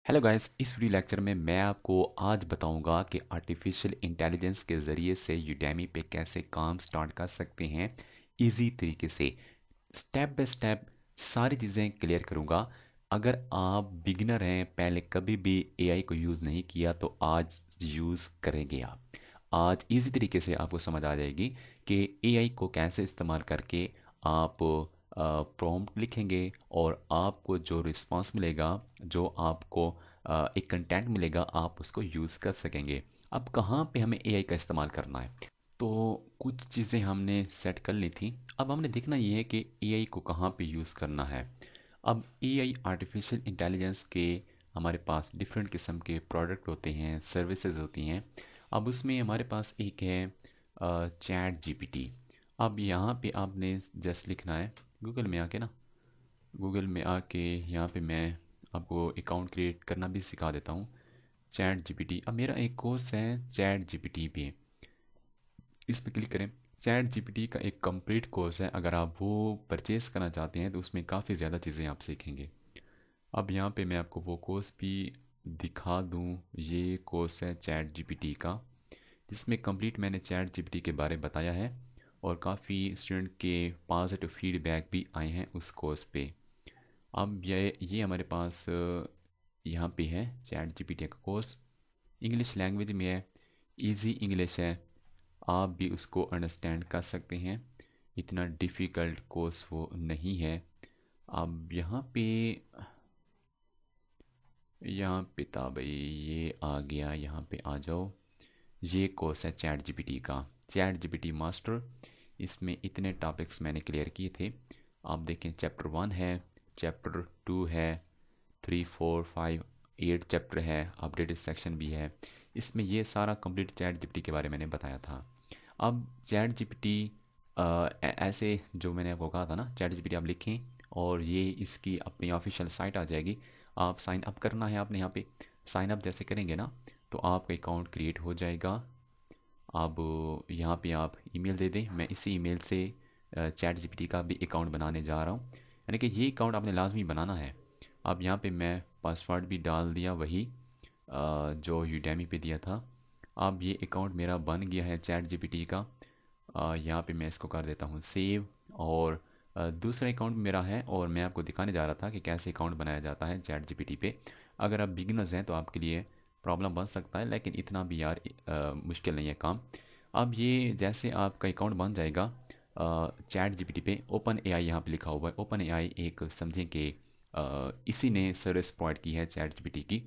Hello guys, इस video lecture में मैं आपको आज बताऊंगा कि आर्टिफिशियल इंटेलिजेंस के ज़रिए से यूडेमी पे कैसे काम स्टार्ट कर सकते हैं इजी तरीके से। स्टेप बाय स्टेप सारी चीज़ें क्लियर करूंगा। अगर आप बिगिनर हैं, पहले कभी भी एआई को यूज़ नहीं किया, तो आज यूज़ करेंगे आप। आज इजी तरीके से आपको समझ आ जाएगी कि एआई को कैसे इस्तेमाल करके आप प्रॉम्प्ट लिखेंगे और आपको जो रिस्पांस मिलेगा, जो आपको एक कंटेंट मिलेगा, आप उसको यूज़ कर सकेंगे। अब कहाँ पे हमें एआई का इस्तेमाल करना है, तो कुछ चीज़ें हमने सेट कर ली थी। अब हमने देखना ये है कि एआई को कहाँ पे यूज़ करना है। अब एआई आर्टिफिशियल इंटेलिजेंस के हमारे पास डिफरेंट किस्म के प्रोडक्ट होते हैं, सर्विसेज होती हैं। अब उसमें हमारे पास एक है चैट जीपीटी। अब यहाँ पे आपने जस्ट लिखना है गूगल में आके ना, गूगल में आके यहाँ पे मैं आपको अकाउंट क्रिएट करना भी सिखा देता हूँ। चैट जीपीटी, अब मेरा एक कोर्स है चैट जीपीटी पे, इस पर क्लिक करें। चैट जीपीटी का एक कंप्लीट कोर्स है, अगर आप वो परचेज़ करना चाहते हैं तो उसमें काफ़ी ज़्यादा चीज़ें आप सीखेंगे। अब यहाँ पे मैं आपको वो कोर्स भी दिखा दूँ। ये कोर्स है चैट जीपीटी का, जिसमें कंप्लीट मैंने चैट जीपीटी के बारे में बताया है और काफ़ी स्टूडेंट के पॉजिटिव फीडबैक भी आए हैं उस कोर्स पे। अब ये हमारे पास यहाँ पे है चैट जीपीटी का कोर्स। इंग्लिश लैंग्वेज में है, इजी इंग्लिश है, आप भी उसको अंडरस्टैंड कर सकते हैं। इतना डिफ़िकल्ट कोर्स वो नहीं है। अब यहाँ पे था भाई, ये आ गया, यहाँ पे आ जाओ। ये कोर्स है चैट जीपीटी का, चैट जीपीटी मास्टर। इसमें इतने टॉपिक्स मैंने क्लियर किए थे। आप देखें, चैप्टर 1 है, चैप्टर 2 है, 3 4 5 8 चैप्टर है, अपडेटेड सेक्शन भी है। इसमें ये सारा कंप्लीट चैट जीपीटी के बारे में मैंने बताया था। अब चैट जीपीटी ऐसे जो मैंने आपको कहा था ना, चैट जीपीटी आप लिखें और ये इसकी अपनी ऑफिशियल साइट आ जाएगी। आप साइन अप करना है आपने। यहाँ पे साइन अप जैसे करेंगे ना, तो आपका अकाउंट क्रिएट हो जाएगा। अब यहाँ पे आप ईमेल दे दें, मैं इसी ईमेल से चैट जीपीटी का भी अकाउंट बनाने जा रहा हूँ। यानी कि ये अकाउंट आपने लाजमी बनाना है। अब यहाँ पे मैं पासवर्ड भी डाल दिया, वही जो यूडेमी पे दिया था। अब ये अकाउंट मेरा बन गया है चैट जीपीटी का। यहाँ पे मैं इसको कर देता हूँ सेव। और दूसरा अकाउंट मेरा है और मैं आपको दिखाने जा रहा था कि कैसे अकाउंट बनाया जाता है चैट जीपीटी पे। अगर आप बिगिनर्स हैं तो आपके लिए प्रॉब्लम बन सकता है, लेकिन इतना भी यार मुश्किल नहीं है काम। अब ये जैसे आपका अकाउंट बन जाएगा चैट जीपीटी पे, ओपन एआई यहाँ पे लिखा हुआ है। ओपन एआई एक समझें कि इसी ने सर्विस प्रोवाइड की है चैट जीपीटी की।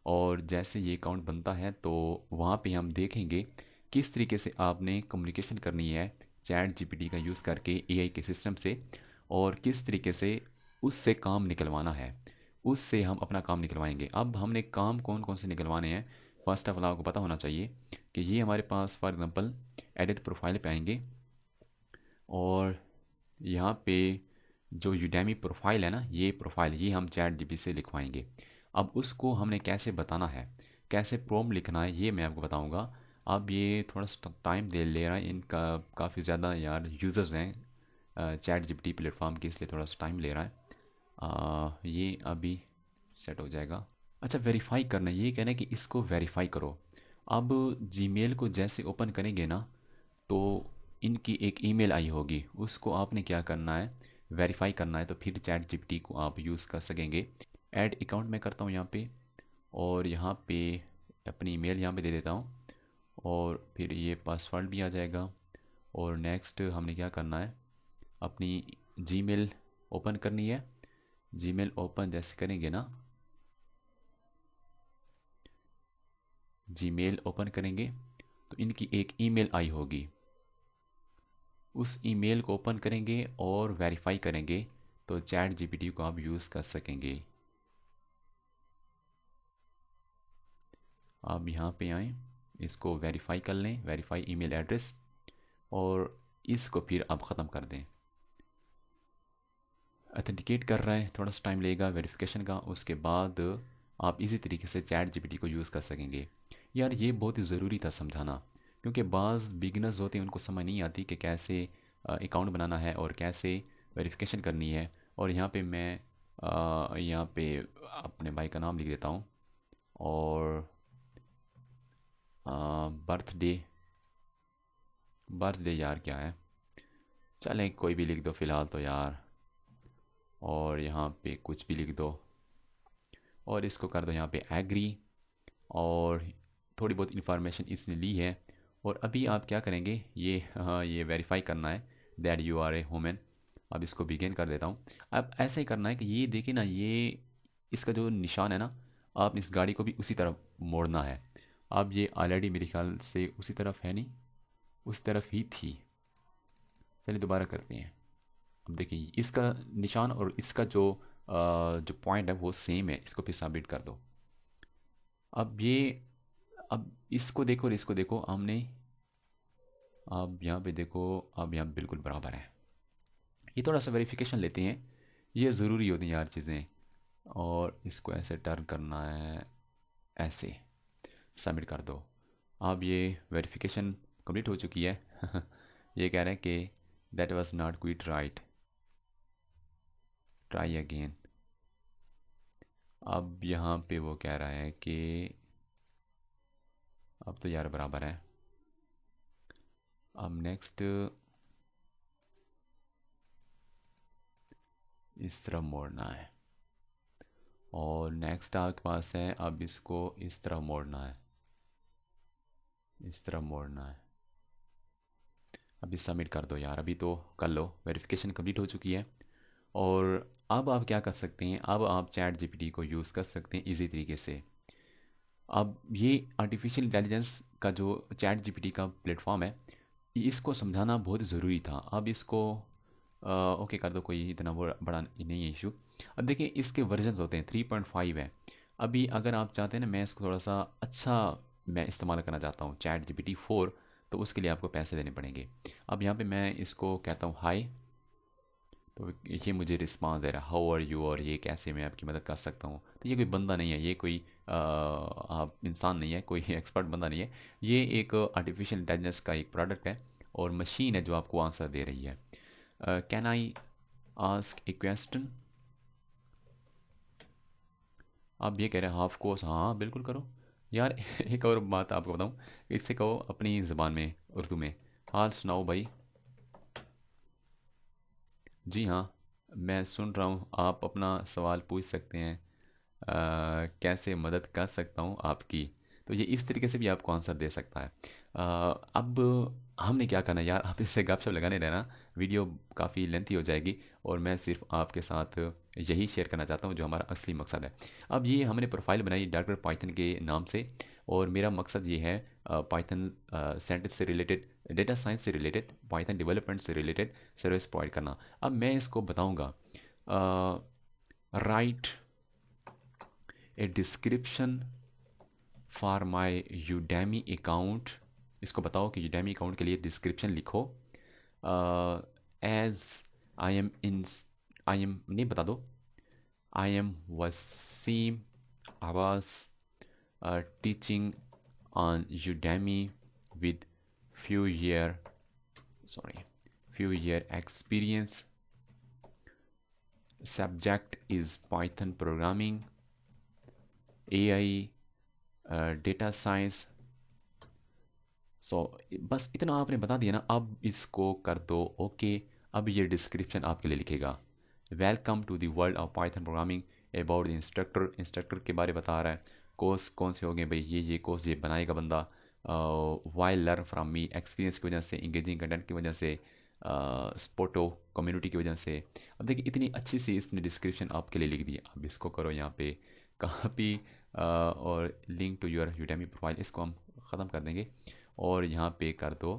और जैसे ये अकाउंट बनता है तो वहाँ पे हम देखेंगे किस तरीके से आपने कम्युनिकेशन करनी है चैट जीपीटी का यूज़ करके एआई के सिस्टम से, और किस तरीके से उससे काम निकलवाना है। उससे हम अपना काम निकलवाएंगे। अब हमने काम कौन कौन से निकलवाने हैं, फर्स्ट ऑफ ऑल आपको पता होना चाहिए कि ये हमारे पास फॉर एग्जांपल एडिट प्रोफाइल पे आएंगे और यहाँ पे जो यूडेमी प्रोफाइल है ना, ये प्रोफाइल ये हम चैट जीपीटी से लिखवाएंगे। अब उसको हमने कैसे बताना है, कैसे प्रॉम्प्ट लिखना है, ये मैं आपको बताऊंगा। अब ये थोड़ा सा टाइम दे ले रहा है, इनका काफ़ी ज़्यादा यार यूज़र्स हैं चैट जीपीटी प्लेटफॉर्म के, इसलिए थोड़ा सा टाइम ले रहा है। ये अभी सेट हो जाएगा। अच्छा, वेरीफाई करना है, ये कहना है कि इसको वेरीफाई करो। अब जीमेल को जैसे ओपन करेंगे ना, तो इनकी एक ईमेल आई होगी, उसको आपने क्या करना है, वेरीफाई करना है, तो फिर चैट जीपीटी को आप यूज़ कर सकेंगे। ऐड अकाउंट मैं करता हूँ यहाँ पे, और यहाँ पे अपनी ईमेल यहाँ पे दे देता हूँ, और फिर ये पासवर्ड भी आ जाएगा। और नेक्स्ट हमने क्या करना है, अपनी जीमेल ओपन करनी है। जीमेल ओपन जैसे करेंगे ना, जीमेल ओपन करेंगे तो इनकी एक ईमेल आई होगी, उस ईमेल को ओपन करेंगे और वेरीफाई करेंगे, तो चैट जीपीटी को आप यूज़ कर सकेंगे। आप यहाँ पे आएँ, इसको वेरीफाई कर लें, वेरीफाई ईमेल एड्रेस, और इसको फिर आप ख़त्म कर दें। ऑथेंटिकेट कर रहा है, थोड़ा सा टाइम लगेगा वेरिफिकेशन का, उसके बाद आप इसी तरीके से चैट जीपीटी को यूज़ कर सकेंगे। यार ये बहुत ही ज़रूरी था समझाना, क्योंकि बाज़ बिगिनर्स होते हैं, उनको समझ नहीं आती कि कैसे अकाउंट बनाना है और कैसे वेरिफिकेशन करनी है। और यहाँ पे मैं यहाँ पे अपने भाई का नाम लिख देता हूँ, और बर्थडे, बर्थडे यार क्या है, चलें कोई भी लिख दो फ़िलहाल तो यार, और यहाँ पे कुछ भी लिख दो, और इसको कर दो यहाँ पे एग्री। और थोड़ी बहुत इन्फॉर्मेशन इसने ली है, और अभी आप क्या करेंगे, ये हाँ ये वेरीफाई करना है that you are a women. अब इसको बिगिन कर देता हूँ। अब ऐसे ही करना है कि ये देखिए ना, ये इसका जो निशान है ना, आप इस गाड़ी को भी उसी तरफ मोड़ना है। अब ये ऑलरेडी मेरे ख्याल से उसी तरफ है नहीं, उस तरफ ही थी। चलिए दोबारा करते हैं। अब देखिए इसका निशान और इसका जो पॉइंट है वो सेम है, इसको फिर सबमिट कर दो। अब ये, अब इसको देखो और इसको देखो हमने, अब यहाँ पे देखो, अब यहाँ बिल्कुल बराबर है। ये थोड़ा सा वेरिफिकेशन लेते हैं, ये ज़रूरी होती हैं यार चीज़ें। और इसको ऐसे टर्न करना है, ऐसे सबमिट कर दो। अब ये वेरिफिकेशन कंप्लीट हो चुकी है। ये कह रहे हैं कि that was not quit right, try again. अब यहाँ पे वो कह रहा है कि अब तो यार बराबर है। अब नेक्स्ट इस तरफ मोड़ना है, और नेक्स्ट आपके पास है, अब इसको इस तरफ मोड़ना है, इस तरफ मोड़ना है। अभी सबमिट कर दो यार, अभी तो कर लो, वेरिफिकेशन कंप्लीट हो चुकी है। और अब आप क्या कर सकते हैं, अब आप चैट जीपीटी को यूज़ कर सकते हैं इजी तरीके से। अब ये आर्टिफिशियल इंटेलिजेंस का जो चैट जीपीटी का प्लेटफॉर्म है, इसको समझाना बहुत ज़रूरी था। अब इसको ओके कर दो, कोई इतना बड़ा नहीं है इशू। अब देखिए इसके वर्जन्स होते हैं, 3.5 है। अभी अगर आप चाहते हैं ना, मैं इसको थोड़ा सा अच्छा मैं इस्तेमाल करना चाहता हूँ, चैट जीपीटी 4, तो उसके लिए आपको पैसे देने पड़ेंगे। अब यहाँ पे मैं इसको कहता हूँ हाय, तो ये मुझे रिस्पांस दे रहा है हाउ आर यू, और ये कैसे मैं आपकी मदद कर सकता हूँ। तो ये कोई बंदा नहीं है, ये कोई आप इंसान नहीं है, कोई एक्सपर्ट बंदा नहीं है। ये एक आर्टिफिशियल इंटेलिजेंस का एक प्रोडक्ट है, और मशीन है जो आपको आंसर दे रही है। Can I ask A question. आप ये कह रहे हैं हाफ कोर्स, हाँ बिल्कुल करो यार। एक और बात आपको बताऊँ, इससे कहो अपनी ज़बान में, उर्दू में, हाल सुनाओ भाई। जी हाँ, मैं सुन रहा हूँ, आप अपना सवाल पूछ सकते हैं। कैसे मदद कर सकता हूँ आपकी। तो ये इस तरीके से भी आपको आंसर दे सकता है। अब हमने क्या करना है यार, आप इससे गपशप लगाने रहना, वीडियो काफ़ी लेंथी हो जाएगी, और मैं सिर्फ आपके साथ यही शेयर करना चाहता हूँ जो हमारा असली मकसद है। अब ये हमने प्रोफाइल बनाई डॉक्टर पाइथन के नाम से, और मेरा मकसद ये है पाइथन साइंटिस्ट से रिलेटेड, डेटा साइंस से रिलेटेड, पाइथन डेवलपमेंट से रिलेटेड सर्विस प्रोवाइड करना। अब मैं इसको बताऊँगा, write a description for my Udemy account. इसको बताओ कि यूडेमी अकाउंट के लिए डिस्क्रिप्शन लिखो। As I am in, I am नहीं बता दो, I am Wasim Awas, teaching on Udemy with few year sorry few year experience, subject is python programming, AI, data science। सो बस इतना आपने बता दिया ना, अब इसको कर दो ओके। अब ये डिस्क्रिप्शन आपके लिए लिखेगा, welcome to the world of Python programming, about the instructor, instructor के बारे बता रहा है, कोर्स कौन से हो गए भाई, ये कोर्स ये बनाएगा बंदा, why learn from me, experience की वजह से, इंगेजिंग कंटेंट की वजह से, स्पोर्टो कम्युनिटी की वजह से। अब देखिए इतनी अच्छी सी इसने डिस्क्रिप्शन आपके लिए लिख दी है। अब इसको करो यहाँ पे कॉपी, और link to your Udemy profile, इसको हम ख़त्म कर देंगे, और यहाँ पे कर दो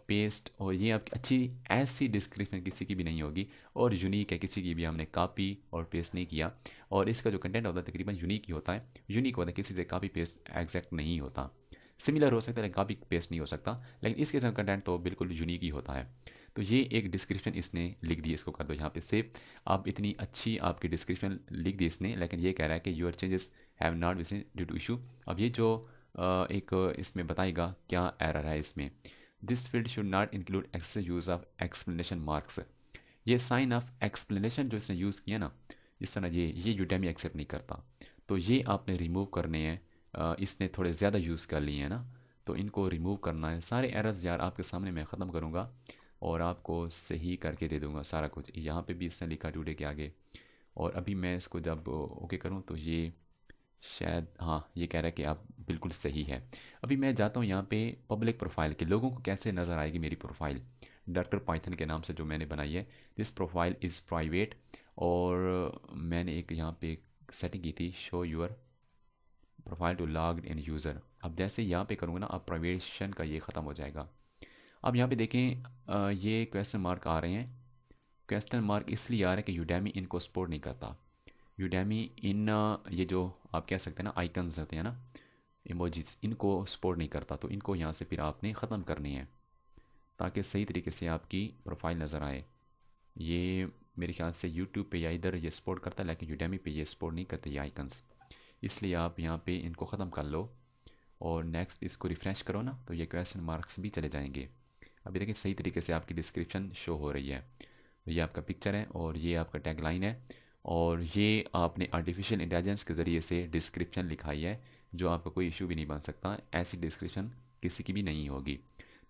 पेस्ट। और ये आपकी अच्छी ऐसी डिस्क्रिप्शन किसी की भी नहीं होगी, और यूनिक है, किसी की भी हमने कॉपी और पेस्ट नहीं किया। और इसका जो कंटेंट होता है तकरीबन यूनिक ही होता है, यूनिक होता है, किसी से कॉपी पेस्ट एग्जैक्ट नहीं होता। सिमिलर हो सकता है लेकिन कॉपी पेस्ट नहीं हो सकता, लेकिन इसके साथ कंटेंट तो बिल्कुल यूनिक ही होता है। तो ये एक डिस्क्रिप्शन इसने लिख दी, इसको कर दो यहाँ पे सेव। आप इतनी अच्छी आपकी डिस्क्रिप्शन लिख दी इसने, लेकिन ये कह रहा है कि your changes have not been due to issue. अब ये जो एक इसमें बताएगा क्या एरर है इसमें, this field should not include excess use of explanation marks. ये साइन ऑफ एक्सप्लेनेशन जो इसने यूज़ किया ना, इस तरह ये यूडेमी एक्सेप्ट नहीं करता। तो ये आपने रिमूव करने हैं। इसने थोड़े ज़्यादा यूज़ कर लिए हैं ना, तो इनको रिमूव करना है। सारे एरर्स यार आपके सामने मैं ख़त्म करूँगा और आपको सही करके दे दूँगा सारा कुछ। यहाँ पे भी इसने लिखा टुडे के आगे। और अभी मैं इसको जब ओके करूँ तो ये शायद, हाँ, ये कह रहा है कि आप बिल्कुल सही है। अभी मैं जाता हूँ यहाँ पे पब्लिक प्रोफाइल के, लोगों को कैसे नज़र आएगी मेरी प्रोफाइल डॉक्टर पाइथन के नाम से जो मैंने बनाई है। This profile is private. और मैंने एक यहाँ पे सेटिंग की थी, show your profile to logged in user. अब जैसे यहाँ पे करूँगा ना, अब प्राइवेशन का ये ख़त्म हो जाएगा। अब यहाँ पे देखें, ये क्वेश्चन मार्क आ रहे हैं। क्वेश्चन मार्क इसलिए आ रहा है कि यूडेमी इनको सपोर्ट नहीं करता। यूडेमी इन ये जो आप कह सकते हैं ना आइकन्स होते हैं ना, इमोजीज, इनको सपोर्ट नहीं करता। तो इनको यहाँ से फिर आपने ख़त्म करनी है ताकि सही तरीके से आपकी प्रोफाइल नज़र आए। ये मेरे ख्याल से यूट्यूब पे या इधर ये सपोर्ट करता है, लेकिन यूडेमी पे ये सपोर्ट नहीं करते ये आइकन्स। इसलिए आप यहाँ पे इनको ख़त्म कर लो और नेक्स्ट इसको रिफ़्रेश करो ना, तो ये क्वेश्चन मार्क्स भी चले जाएंगे। अभी देखिए सही तरीके से आपकी डिस्क्रिप्शन शो हो रही है। ये आपका पिक्चर है और ये आपका टैगलाइन है और ये आपने आर्टिफिशियल इंटेलिजेंस के ज़रिए से डिस्क्रिप्शन लिखाई है, जो आपका कोई इशू भी नहीं बन सकता। ऐसी डिस्क्रिप्शन किसी की भी नहीं होगी।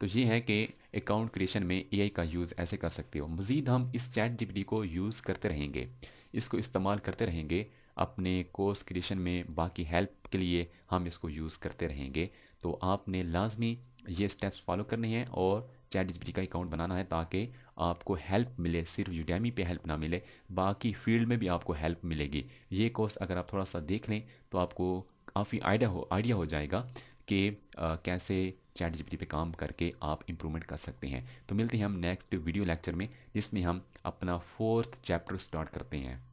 तो ये है कि अकाउंट क्रिएशन में एआई का यूज़ ऐसे कर सकते हो। मज़ीद हम इस चैट जीपीटी को यूज़ करते रहेंगे, इसको इस्तेमाल करते रहेंगे अपने कोर्स क्रिएशन में, बाकी हेल्प के लिए हम इसको यूज़ करते रहेंगे। तो आपने लाजमी ये स्टेप्स फॉलो करने हैं और चैट जीपीटी का अकाउंट बनाना है ताकि आपको हेल्प मिले। सिर्फ यूडेमी पे हेल्प ना मिले, बाकी फील्ड में भी आपको हेल्प मिलेगी। ये कोर्स अगर आप थोड़ा सा देख लें तो आपको काफ़ी आइडिया हो जाएगा कि कैसे चैट जीपीटी पे काम करके आप इम्प्रूवमेंट कर सकते हैं। तो मिलते हैं हम नेक्स्ट वीडियो लेक्चर में, जिसमें हम अपना 4th चैप्टर स्टार्ट करते हैं।